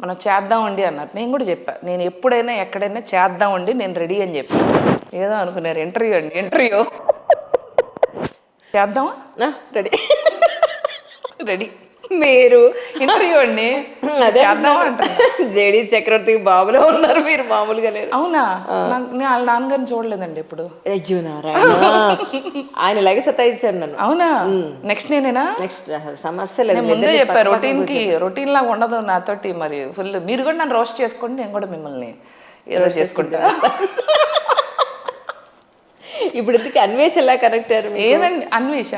మనం చేద్దామండి అన్నారు. నేను కూడా చెప్పా, నేను ఎప్పుడైనా ఎక్కడైనా చేద్దామండి, నేను రెడీ అని చెప్పాను. ఏదో అనుకున్నారు ఇంటర్వ్యూ అండి, ఇంటర్వ్యూ చేద్దామా, రెడీ. రెడీ మీరు ఇంటర్వ్యూ అండి, అదే చేద్దామా అంటారు. జేడి చక్రవర్తి బాబులో ఉన్నారు మీరు, మామూలుగా లేరు. అవునా, నేను వాళ్ళ నాన్నగారిని చూడలేదండి ఎప్పుడు. అయ్యో నారాయణ, ఆయన లాగే సతాయించారు నన్ను. అవునా, నెక్స్ట్ నేనేనా? నెక్స్ట్ సమస్య లేదు, నేను ముందే చెప్పాను, రొటీన్ లాగా ఉండదు నాతోటి. మరి ఫుల్ మీరు కూడా నన్ను రోస్ట్ చేసుకోండి, నేను కూడా మిమ్మల్ని రోస్ట్ చేసుకుంటా. ఇప్పుడు ఎందుకు అన్వేష్ ఎలా కనెక్ట్ అయ్యారు? ఏదండి అన్వేష?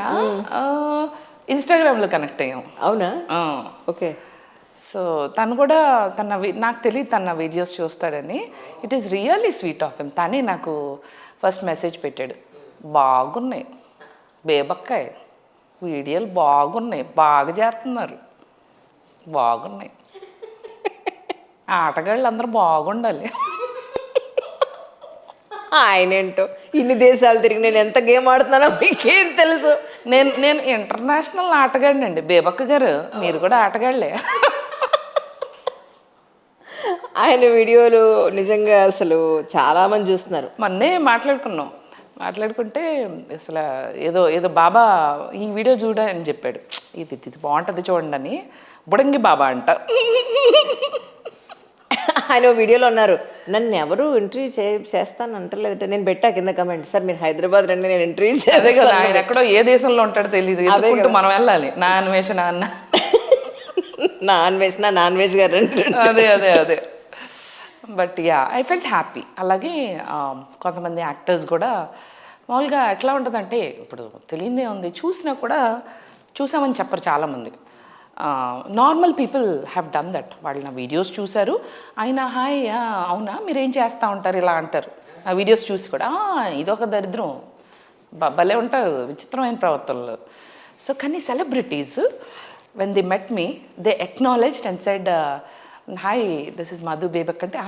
ఇన్స్టాగ్రామ్లో కనెక్ట్ అయ్యాం. అవునా, ఓకే. సో తను కూడా నాకు తెలియదు తన వీడియోస్ చూస్తాడని. It is really sweet of him. తనే నాకు ఫస్ట్ మెసేజ్ పెట్టాడు, బాగున్నాయి బేబక్కాయ్ వీడియోలు, బాగున్నాయి, బాగా చేస్తున్నారు, బాగున్నాయి, ఆటగాళ్ళు అందరూ బాగుండాలి. ఆయన ఏంటో ఇన్ని దేశాలు తిరిగి నేను ఎంత గేమ్ ఆడుతున్నానో మీకేం తెలుసు. నేను ఇంటర్నేషనల్ ఆటగాడినండి బేబక్క గారు, మీరు కూడా ఆటగాళ్లే. ఆయన వీడియోలు నిజంగా అసలు చాలామంది చూస్తున్నారు. మొన్నే మాట్లాడుకుంటే అసలు ఏదో ఏదో బాబా ఈ వీడియో చూడ అని చెప్పాడు, ఇది బాగుంటుంది చూడండి అని. బుడంగి బాబా అంట. ఆయన వీడియోలో ఉన్నారు, నన్ను ఎవరు ఇంటర్వ్యూ చేస్తాను అంటలేదంటే. నేను పెట్టా కింద కమెంట్, సార్ మీరు హైదరాబాద్ రండి నేను ఇంటర్వ్యూ అదే కదా, ఆయన ఎక్కడో ఏ దేశంలో ఉంటాడో తెలియదు, ఎత్తుకుంటూ మనం వెళ్ళాలి. నా అన్వేషణ అన్న, నాన్ వెజ్ గారు అదే. But yeah, I felt happy. అలాగే కొంతమంది యాక్టర్స్ కూడా మామూలుగా ఎట్లా ఉంటుందంటే, ఇప్పుడు తెలియదే ఉంది, చూసినా కూడా చూసామని చెప్పరు చాలామంది. Normal people have done that. వాళ్ళు నా వీడియోస్ చూశారు, ఆయన హాయ్ అవునా మీరేం చేస్తూ ఉంటారు ఇలా అంటారు. ఆ వీడియోస్ చూసి కూడా ఇదొక దరిద్రం, భలే ఉంటారు విచిత్రమైన ప్రవర్తనలు. సో కానీ celebrities when they met me, they acknowledged and said hi this is Madhu Bebak అంటే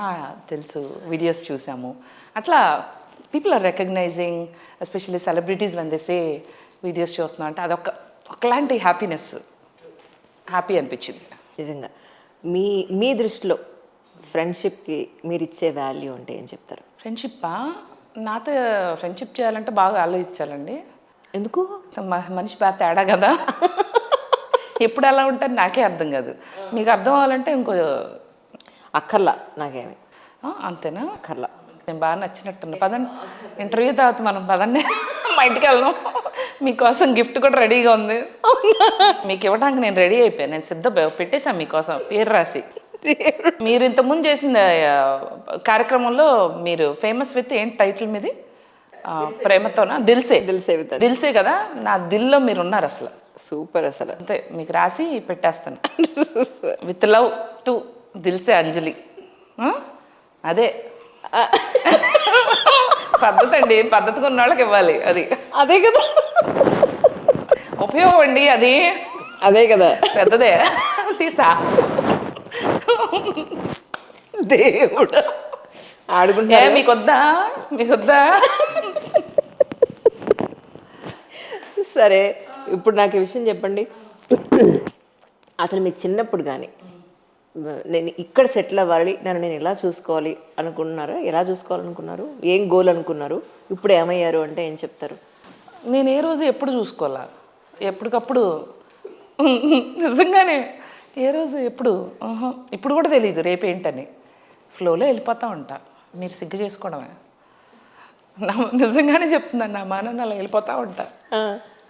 తెలుసు, వీడియోస్ చూసాము. అట్లా people are recognising, especially celebrities when they say videos చూస్తున్నాం అంటే ఒకలాంటి హ్యాపీ అనిపించింది నిజంగా. మీ దృష్టిలో ఫ్రెండ్షిప్కి మీరు ఇచ్చే వాల్యూ అంటే ఏం చెప్తారు? ఫ్రెండ్షిప్పా? నాతో ఫ్రెండ్షిప్ చేయాలంటే బాగా ఆలోచించాలండి. ఎందుకు? మనిషి బాగా తేడా కదా. ఎప్పుడు ఎలా ఉంటుంది నాకే అర్థం కాదు. మీకు అర్థం అవ్వాలంటే ఇంకో అక్కర్లా నాకేమి. అంతేనా? అక్కర్లా. నేను బాగా నచ్చినట్టు పదండి, ఇంటర్వ్యూ తర్వాత మనం పదండి మా ఇంటికి వెళ్దాం. మీకోసం గిఫ్ట్ కూడా రెడీగా ఉంది, మీకు ఇవ్వడానికి నేను రెడీ అయిపోయాను. నేను సిద్ధ పెట్టేశాను మీకోసం పేరు రాసి. మీరు ఇంతకుముందు చేసిన కార్యక్రమంలో మీరు ఫేమస్ విత్ ఏంటి టైటిల్ మీది? ప్రేమతోనా? దిల్సే కదా. నా దిల్లో మీరు ఉన్నారు అసలు. సూపర్ అసలు. అంతే, మీకు రాసి పెట్టేస్తాను. విత్ లవ్ టు దిల్సే అంజలి. అదే పద్ధతి అండి, పద్ధతిగా ఉన్న వాళ్ళకి ఇవ్వాలి. అదే కదా ఉపయోగం అండి, అదే కదా పెద్దదే సీసా. దేవుడు ఆడుకుంటా. మీకొద్దా? సరే, ఇప్పుడు నాకు ఈ విషయం చెప్పండి. అసలు మీ చిన్నప్పుడు కానీ నేను ఇక్కడ సెటిల్ అవ్వాలి, నన్ను నేను ఎలా చూసుకోవాలి అనుకున్నారా? ఎలా చూసుకోవాలనుకున్నారు? ఏం గోల్ అనుకున్నారు? ఇప్పుడు ఏమయ్యారు అంటే ఏం చెప్తారు? నేను ఏ రోజు ఎప్పుడు చూసుకోవాలా, ఎప్పటికప్పుడు నిజంగానే ఏ రోజు ఎప్పుడు ఇప్పుడు కూడా తెలియదు రేపేంటని. ఫ్లోలో వెళ్ళిపోతూ ఉంటా. మీరు సిగ్గు చేసుకోవడమే. నిజంగానే చెప్తున్నాను, నా మానని అలా వెళ్ళిపోతూ ఉంటా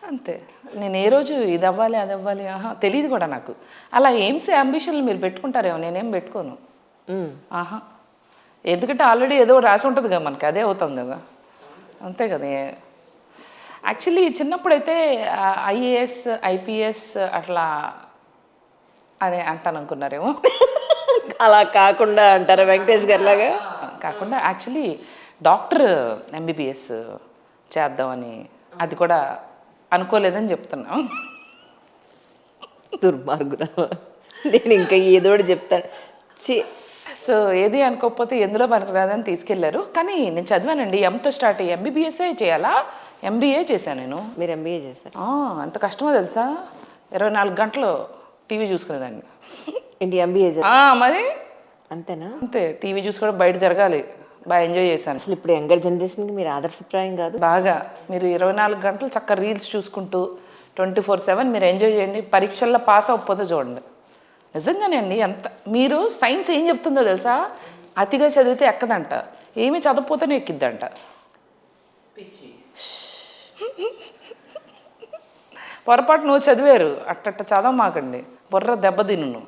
అంతే. నేను ఏ రోజు ఇది అవ్వాలి అది అవ్వాలి తెలియదు కూడా నాకు. అలా ఎయిమ్స్ అంబిషన్లు మీరు పెట్టుకుంటారేమో, నేనేం పెట్టుకోను. ఎందుకంటే ఆల్రెడీ ఏదో రాసి ఉంటుంది కదా మనకి, అదే అవుతాం కదా, అంతే కదా. యాక్చువల్లీ చిన్నప్పుడైతే ఐఏఎస్ ఐపీఎస్ అట్లా అని అంటాను అనుకున్నారేమో. అలా కాకుండా అంటారా వెంకటేష్ గారిలాగా? కాకుండా యాక్చువల్లీ డాక్టర్ ఎంబీబీఎస్ చేద్దామని, అది కూడా అనుకోలేదని చెప్తున్నా. దుర్మార్గురా, నేను ఇంకా ఏదోటి చెప్తాను. సో ఏది అనుకోకపోతే ఎందులో పనికిరాదని తీసుకెళ్లారు. కానీ నేను చదివానండి, ఎంతో స్టార్ట్ అయ్యి ఎంబీబీఎస్ఏ చేయాలా, ఎంబీఏ చేశాను నేను. మీరు ఎంబీఏ చేశారు? అంత కష్టమో తెలుసా. 24 గంటలు టీవీ చూసుకునేదాన్ని. ఏంటి ఎంబీఏ మరి అంతేనా? అంతే, టీవీ చూసి కూడా బయట జరగాలి. బాగా ఎంజాయ్ చేశాను అసలు ఇప్పుడు యంగర్ జనరేషన్కి మీరు ఆదర్శప్రాయం కాదు. బాగా. మీరు 24 గంటలు చక్కగా రీల్స్ చూసుకుంటూ 24/7 మీరు ఎంజాయ్ చేయండి. పరీక్షల్లో పాస్ అవ్వకపోతే చూడండి. నిజంగానే అండి. ఎంత మీరు సైన్స్ ఏం చెప్తుందో తెలుసా? అతిగా చదివితే ఎక్కదంట, ఏమీ చదవకపోతేనే ఎక్కిద్దంట. పిచ్చి. పొరపాటు నువ్వు చదివారు, అట్టట్ట చదవమాకండి, బుర్ర దెబ్బతిను.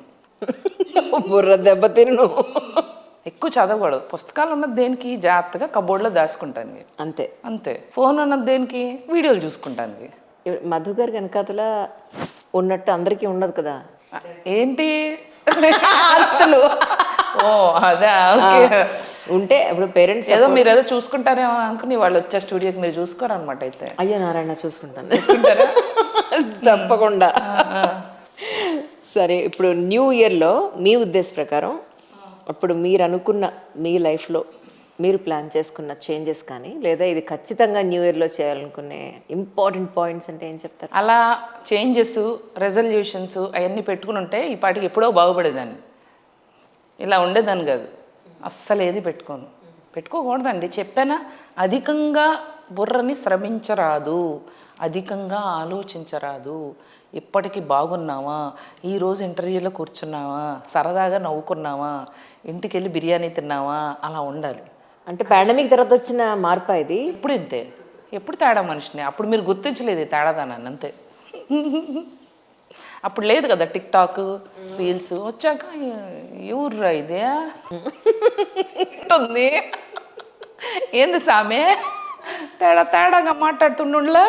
బుర్ర దెబ్బతిను. ఎక్కువ చదవకూడదు. పుస్తకాలు ఉన్నది దేనికి? జాగ్రత్తగా కబోర్డ్లో దాచుకుంటానికి, అంతే అంతే. ఫోన్ ఉన్నది దేనికి? వీడియోలు చూసుకుంటానికి. మధు గారి వెనకాతల ఉన్నట్టు అందరికీ ఉండదు కదా. ఏంటి ఆస్తులు ఓ అదా, ఓకే. ఉంటే ఇప్పుడు పేరెంట్స్ ఏదో మీరు ఏదో చూసుకుంటారేమో అనుకుని వాళ్ళు వచ్చే స్టూడియోకి మీరు చూసుకోరనమాట అయితే. అయ్యో నారాయణ చూసుకుంటాను. చూసుకుంటారా? తప్పకుండా. సరే, ఇప్పుడు న్యూ ఇయర్లో మీ ఉద్దేశ ప్రకారం అప్పుడు మీరు అనుకున్న మీ లైఫ్లో మీరు ప్లాన్ చేసుకున్న చేంజెస్ కానీ, లేదా ఇది ఖచ్చితంగా న్యూ ఇయర్లో చేయాలనుకునే ఇంపార్టెంట్ పాయింట్స్ అంటే ఏం చెప్తారు? అలా చేంజెస్, రెజల్యూషన్స్ అవన్నీ పెట్టుకుని ఉంటే ఈ పాటికి ఎప్పుడో బాగుపడేదాన్ని. ఇలా ఉండేదాన్ని కాదు. అస్సలు ఏది పెట్టుకోకూడదండి. చెప్పానా? అధికంగా బుర్రని శ్రమించరాదు, అధికంగా ఆలోచించరాదు. ఇప్పటికీ బాగున్నావా, ఈరోజు ఇంటర్వ్యూలో కూర్చున్నావా, సరదాగా నవ్వుకున్నావా, ఇంటికి వెళ్ళి బిర్యానీ తిన్నావా, అలా ఉండాలి. అంటే పాండమిక్ తర్వాత వచ్చిన మార్పా ఇది? ఎప్పుడు ఇంతే, ఎప్పుడు తేడా మనిషిని. అప్పుడు మీరు గుర్తించలేదు ఈ తేడాదానాన్ని, అంతే. అప్పుడు లేదు కదా టిక్ టాక్, రీల్స్. వచ్చాక ఎవర్రా ఇదే ఉంది, ఏంది సామె తేడాగా మాట్లాడుతుండలా.